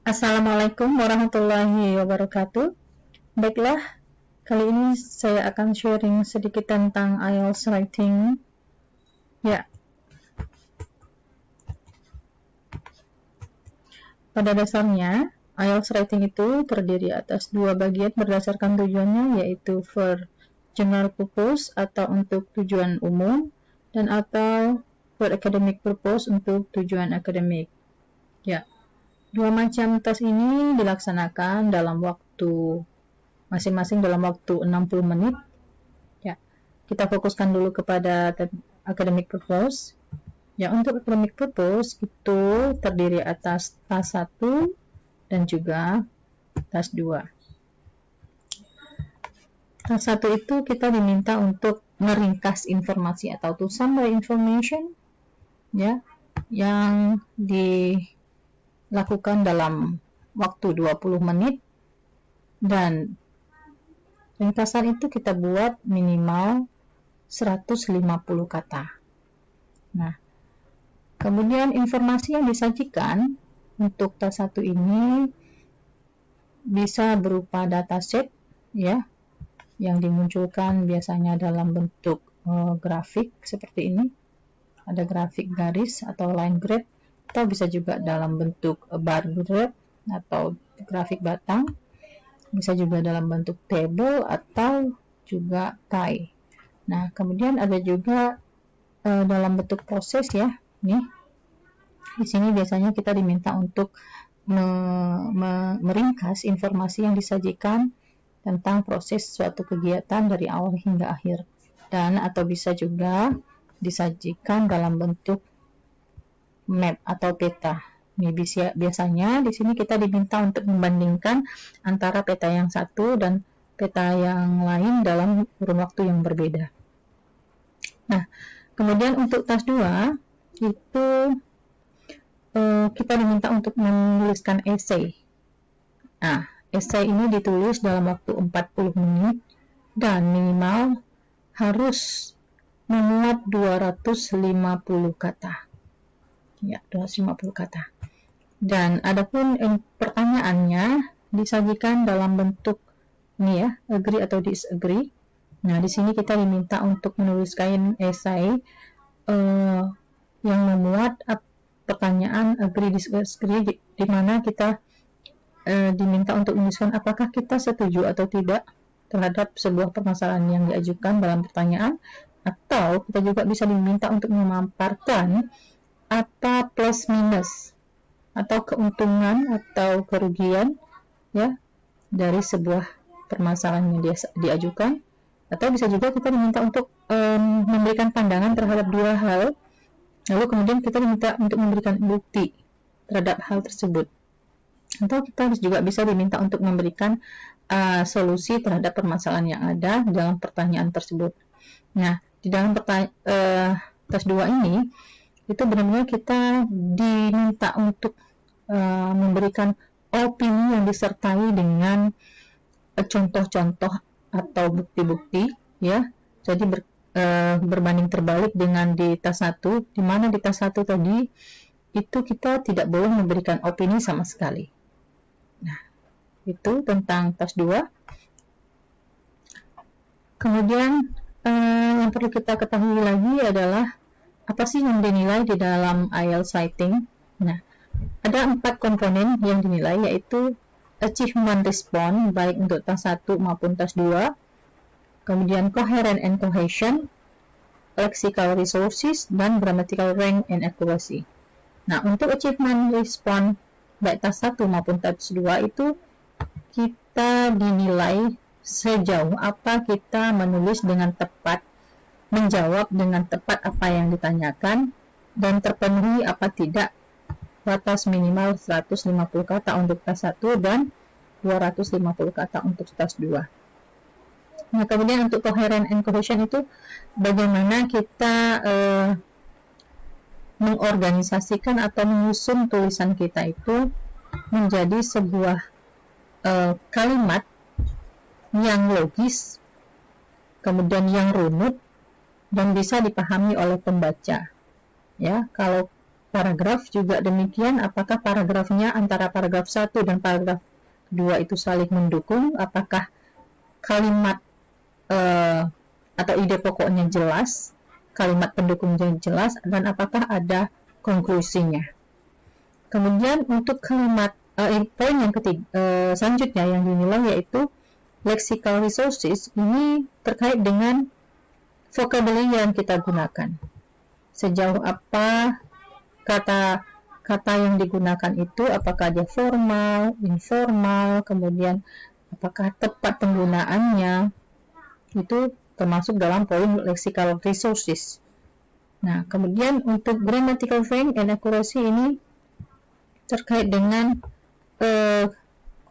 Assalamualaikum warahmatullahi wabarakatuh. Baiklah, kali ini saya akan sharing sedikit tentang IELTS writing. Ya, pada dasarnya IELTS writing itu terdiri atas dua bagian berdasarkan tujuannya, yaitu for general purpose atau untuk tujuan umum, dan atau for academic purpose untuk tujuan akademik. Ya, dua macam tes ini dilaksanakan dalam waktu masing-masing dalam waktu 60 menit. Ya, kita fokuskan dulu kepada academic purpose. Ya, untuk academic purpose itu terdiri atas task 1 dan juga task 2. Task 1 itu kita diminta untuk meringkas informasi atau to summary information, ya, yang dilakukan dalam waktu 20 menit, dan ringkasan itu kita buat minimal 150 kata. Nah, kemudian informasi yang disajikan untuk task 1 ini bisa berupa dataset, ya, yang dimunculkan biasanya dalam bentuk grafik seperti ini. Ada grafik garis atau line graph, atau bisa juga dalam bentuk bar graph atau grafik batang, bisa juga dalam bentuk table atau juga pie. Nah, kemudian ada juga dalam bentuk proses, ya. Nih, di sini biasanya kita diminta untuk meringkas informasi yang disajikan tentang proses suatu kegiatan dari awal hingga akhir, dan atau bisa juga disajikan dalam bentuk map atau peta. Ini biasanya di sini kita diminta untuk membandingkan antara peta yang satu dan peta yang lain dalam kurun waktu yang berbeda. Nah, kemudian untuk task 2 itu kita diminta untuk menuliskan essay. Nah, essay ini ditulis dalam waktu 40 menit dan minimal harus memuat 250 kata. Ya, 250 kata. Dan adapun pertanyaannya disajikan dalam bentuk ini, ya, agree atau disagree. Nah, di sini kita diminta untuk menuliskan esai yang memuat pertanyaan agree disagree, di mana kita diminta untuk menuliskan apakah kita setuju atau tidak terhadap sebuah permasalahan yang diajukan dalam pertanyaan, atau kita juga bisa diminta untuk memaparkan apa plus minus atau keuntungan atau kerugian, ya, dari sebuah permasalahan yang diajukan, atau bisa juga kita diminta untuk memberikan pandangan terhadap dua hal, lalu kemudian kita diminta untuk memberikan bukti terhadap hal tersebut, atau kita juga bisa diminta untuk memberikan solusi terhadap permasalahan yang ada dalam pertanyaan tersebut. Nah, di dalam task 2 ini itu benar-benar kita diminta untuk memberikan opini yang disertai dengan contoh-contoh atau bukti-bukti, ya. Jadi berbanding terbalik dengan di task 1, di mana di task 1 tadi itu kita tidak boleh memberikan opini sama sekali. Nah, itu tentang task 2. Kemudian yang perlu kita ketahui lagi adalah apa sih yang dinilai di dalam IELTS writing. Nah, ada 4 komponen yang dinilai, yaitu achievement response baik untuk task 1 maupun task 2, kemudian coherent and cohesion, lexical resources, dan grammatical rank and accuracy. Nah, untuk achievement response baik task 1 maupun task 2 itu kita dinilai sejauh apa kita menulis dengan tepat, menjawab dengan tepat apa yang ditanyakan, dan terpenuhi apa tidak batas minimal 150 kata untuk task 1 dan 250 kata untuk task 2. Nah, kemudian untuk coherent and cohesion itu bagaimana kita mengorganisasikan atau menyusun tulisan kita itu menjadi sebuah kalimat yang logis, kemudian yang runut, dan bisa dipahami oleh pembaca. Ya, kalau paragraf juga demikian, apakah paragrafnya antara paragraf 1 dan paragraf 2 itu saling mendukung, apakah kalimat atau ide pokoknya jelas, kalimat pendukungnya jelas, dan apakah ada konklusinya. Kemudian untuk kalimat poin yang ketiga, selanjutnya yang dinilai yaitu lexical resources. Ini terkait dengan vocabulary yang kita gunakan. Sejauh apa kata-kata yang digunakan itu, apakah dia formal, informal, kemudian apakah tepat penggunaannya, itu termasuk dalam poin lexical resources. Nah, kemudian untuk grammatical frame and accuracy ini terkait dengan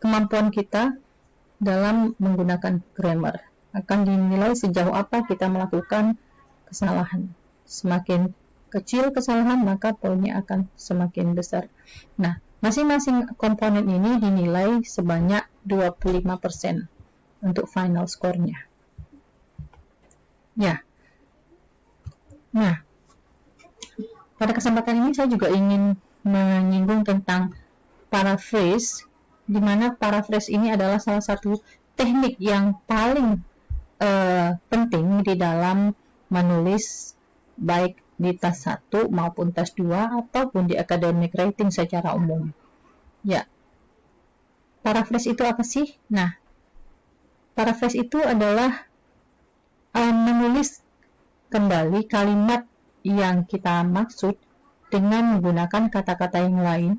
kemampuan kita dalam menggunakan grammar. Akan dinilai sejauh apa kita melakukan kesalahan. Semakin kecil kesalahan, maka poinnya akan semakin besar. Nah, masing-masing komponen ini dinilai sebanyak 25% untuk final score-nya. Ya. Nah, pada kesempatan ini saya juga ingin menyinggung tentang paraphrase, di mana paraphrase ini adalah salah satu teknik yang paling penting di dalam menulis baik di tas 1 maupun tas 2 ataupun di academic writing secara umum. Ya. Paraphrase itu apa sih? Nah, paraphrase itu adalah menulis kembali kalimat yang kita maksud dengan menggunakan kata-kata yang lain,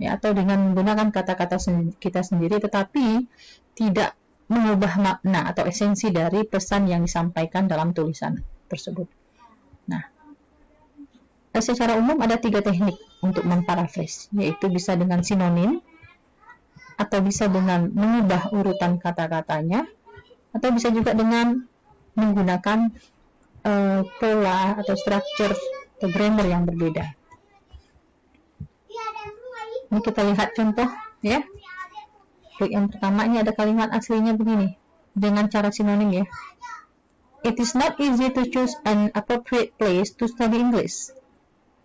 ya, atau dengan menggunakan kata-kata kita sendiri, tetapi tidak mengubah makna atau esensi dari pesan yang disampaikan dalam tulisan tersebut. Nah, secara umum ada 3 teknik untuk memparaphrase, yaitu bisa dengan sinonim, atau bisa dengan mengubah urutan kata-katanya, atau bisa juga dengan menggunakan pola atau structure atau grammar yang berbeda. Ini kita lihat contoh, ya. Yang pertama, ini ada kalimat aslinya begini, dengan cara sinonim, ya. It is not easy to choose an appropriate place to study English.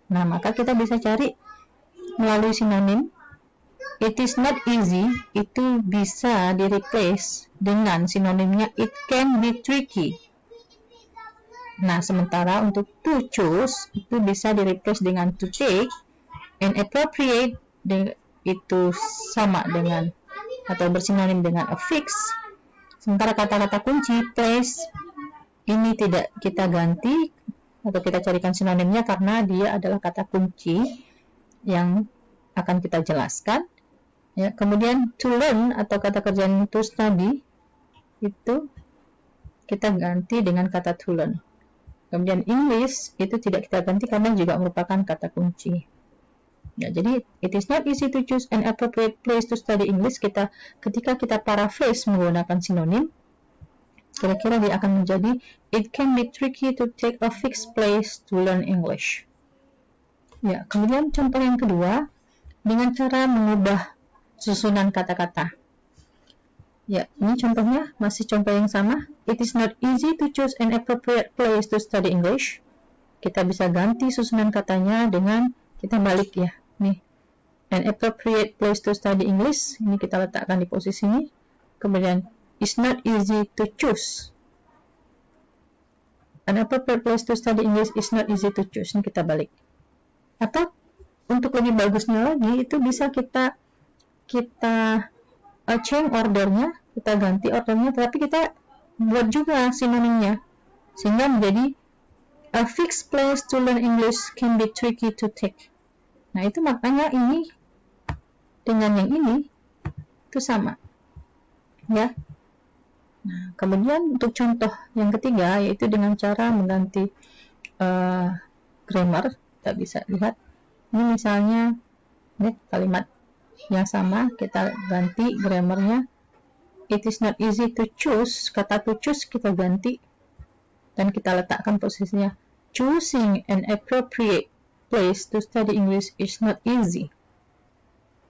Nah, maka kita bisa cari melalui sinonim. It is not easy itu bisa di-replace dengan sinonimnya it can be tricky. Nah, sementara untuk to choose itu bisa di-replace dengan to take, and appropriate itu sama dengan atau bersinonim dengan a fix. Sementara kata-kata kunci place ini tidak kita ganti atau kita carikan sinonimnya karena dia adalah kata kunci yang akan kita jelaskan. Ya, kemudian to learn atau kata kerjaan to study itu kita ganti dengan kata to learn. Kemudian English itu tidak kita ganti karena juga merupakan kata kunci. Ya, jadi it is not easy to choose an appropriate place to study English. Ketika kita paraphrase menggunakan sinonim, kira-kira dia akan menjadi it can be tricky to take a fixed place to learn English. Ya, kemudian contoh yang kedua dengan cara mengubah susunan kata-kata. Ya, ini contohnya masih contoh yang sama. It is not easy to choose an appropriate place to study English. Kita bisa ganti susunan katanya dengan kita balik, ya. Nih, an appropriate place to study English. Ini kita letakkan di posisi ini. Kemudian, it's not easy to choose. An appropriate place to study English is not easy to choose. Ini kita balik. Atau untuk lebih bagusnya lagi, itu bisa kita change ordernya, kita ganti ordernya, tapi kita buat juga sinonimnya sehingga menjadi a fixed place to learn English can be tricky to take. Nah, itu maknanya ini dengan yang ini itu sama, ya. Nah, kemudian untuk contoh yang ketiga yaitu dengan cara mengganti grammar. Kita bisa lihat ini misalnya ini kalimat yang sama, kita ganti grammarnya. It is not easy to choose, kata to choose kita ganti dan kita letakkan posisinya choosing an appropriate place to study English is not easy,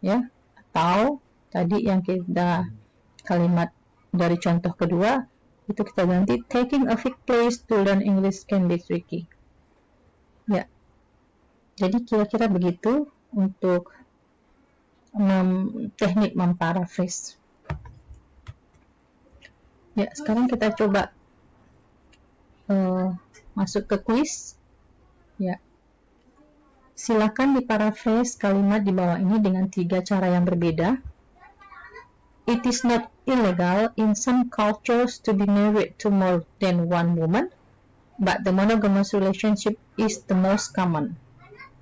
ya. Atau tadi yang kita kalimat dari contoh kedua itu kita ganti taking a fixed place to learn English can be tricky, ya. Jadi kira-kira begitu untuk teknik memparaphrase. Ya, sekarang kita coba masuk ke kuis. Ya, silakan diparaphrase kalimat di bawah ini dengan 3 cara yang berbeda. It is not illegal in some cultures to be married to more than one woman, but the monogamous relationship is the most common.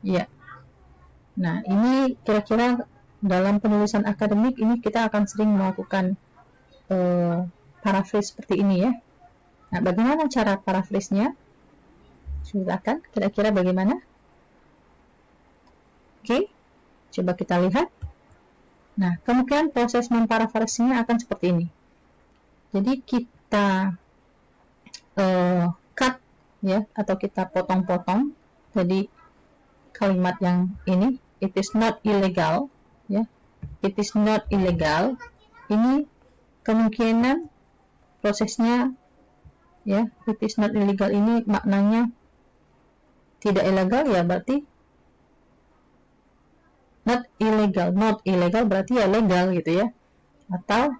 Ya. Nah, ini kira-kira dalam penulisan akademik ini kita akan sering melakukan paraphrase seperti ini ya. Nah, bagaimana cara paraphrase-nya? Silakan, kira-kira bagaimana? Oke, coba kita lihat. Nah, kemungkinan proses memparaphrase-nya akan seperti ini. Jadi kita cut ya, atau kita potong-potong. Jadi kalimat yang ini, it is not illegal ya, it is not illegal. Ini kemungkinan prosesnya ya, it is not illegal ini maknanya tidak ilegal ya, berarti not illegal berarti ya legal gitu ya, atau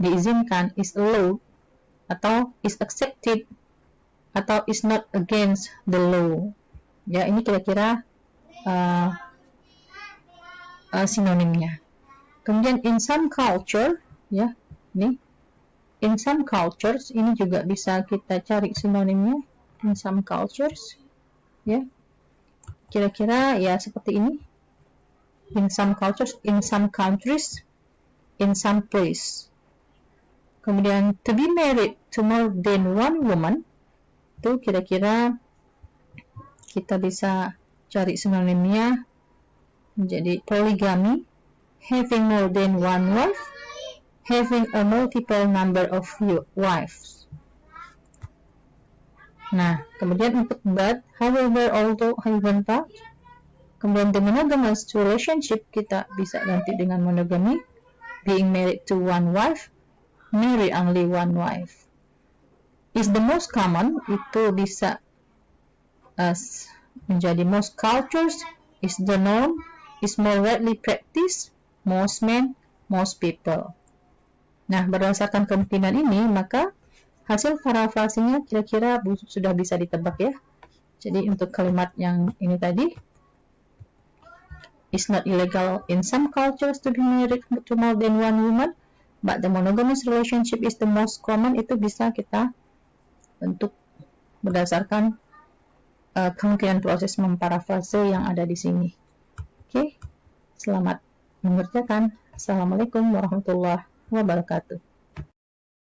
diizinkan is allowed, atau is accepted, atau is not against the law ya. Ini kira-kira sinonimnya. Kemudian in some culture ya, ini in some cultures ini juga bisa kita cari sinonimnya. In some cultures ya, kira-kira ya seperti ini. In some cultures, in some countries, in some place. Kemudian to be married to more than one woman, itu kira-kira kita bisa cari sinonimnya menjadi polygamy, having more than one wife, having a multiple number of wives. Nah, kemudian untuk but, however, although, even though. Kemudian the monogamous relationship kita bisa ganti dengan monogamy, being married to one wife, marry only one wife. Is the most common, itu bisa menjadi most cultures, is the norm, is more widely practiced, most men, most people. Nah, berdasarkan kemungkinan ini, maka hasil parafrasenya kira-kira sudah bisa ditebak ya. Jadi untuk kalimat yang ini tadi, it's not illegal in some cultures to be married to more than one woman, but the monogamous relationship is the most common, itu bisa kita bentuk berdasarkan kemungkinan proses memparafrase yang ada di sini. Oke, selamat mengerjakan. Assalamualaikum warahmatullahi wabarakatuh.